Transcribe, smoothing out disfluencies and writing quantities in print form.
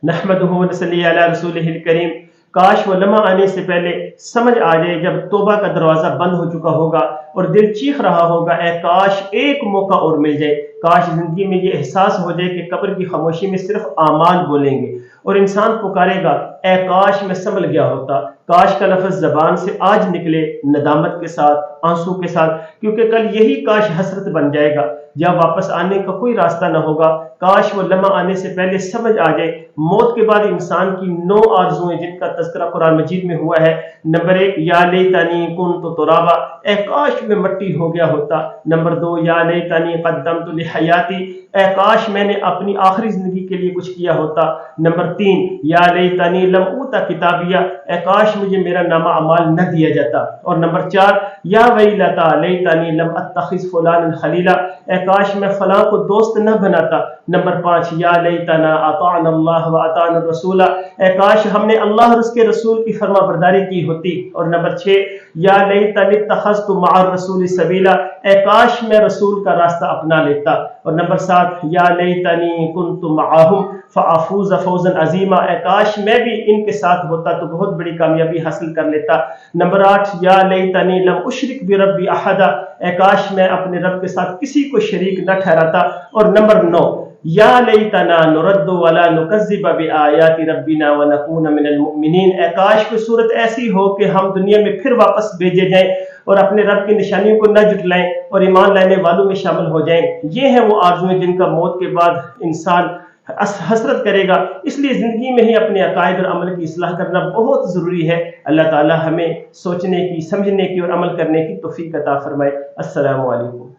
नहमदुहु व नसल्ली अला रसूलिहिल करीम। काश वो लम्हा आने से पहले समझ आ जाए जब तौबा का दरवाज़ा बंद हो चुका होगा और दिल चीख रहा होगा, ए काश एक मौका और मिल जाए। काश ज़िंदगी में ये एहसास हो जाए कि कब्र की खामोशी में सिर्फ आमाल बोलेंगे और इंसान पुकारेगा, ए काश मैं संभल गया होता। काश का लफ्ज़ ज़बान से आज निकले नदामत के साथ, आंसू के साथ, क्योंकि कल यही काश हसरत बन जाएगा जब वापस आने का कोई रास्ता न होगा। काश वो लम्हा आने से पहले समझ आ जाए मौत के बाद इंसान की 9 आरज़ुएं जिनका तज़किरा कुरान मजीद में हुआ है। नंबर 1, या लैतनी कुन्तु तुराबा, ए काश मैं मिट्टी हो गया होता। नंबर 2, या लैतनी क़द्दमतु लिहयाती, ए काश मैंने अपनी आखिरी जिंदगी के लिए कुछ किया होता। नंबर 3, या लैतनी लम ऊता किताबिया, ए काश मुझे मेरा नामा अमाल न दिया जाता। और नंबर 4, या वैलता लैतनी लम अत्तखिज़ फुलानन खलीला, ए काश मैं फलां को दोस्त न बनाता। नंबर 5, या लैतना अताअना अल्लाह व अताअना रसूला, ए काश हमने अल्लाह और उसके रसूल की फरमाबरदारी की होती। और नंबर 6, या लैतनी इत्तखज़तु मअर रसूल सबीला, ए काश मैं रसूल का रास्ता अपना लेता। और नंबर 7, या लैतनी कुन्तु मअहुम फअफूज़ फौज़न अज़ीमा, ए काश मैं भी इनके साथ होता तो बहुत बड़ी कामयाबी हासिल कर लेता। नंबर 8, या लैतनी लम उशरिक बिरब्बी अहदा, ए काश मैं अपने रब के साथ किसी को शरीक न ठहराता। और नंबर 9, या लैतना नुरद्दु वला नुकज़्ज़िब बिआयाति रब्बिना व नकून मिनल मुमिनीन, ए काश कोई सूरत ऐसी हो कि हम दुनिया में फिर वापस भेजे जाएं और अपने रब की निशानियों को न जुटलाएं और ईमान लाने वालों में शामिल हो जाएं। ये हैं वो आरज़ुएं जिनका मौत के बाद इंसान हसरत करेगा। इसलिए ज़िंदगी में ही अपने अकायद और अमल की इस्लाह करना बहुत ज़रूरी है। अल्लाह ताला हमें सोचने की, समझने की और अमल करने की तौफीक अता फरमाए। अस्सलामु अलैकुम।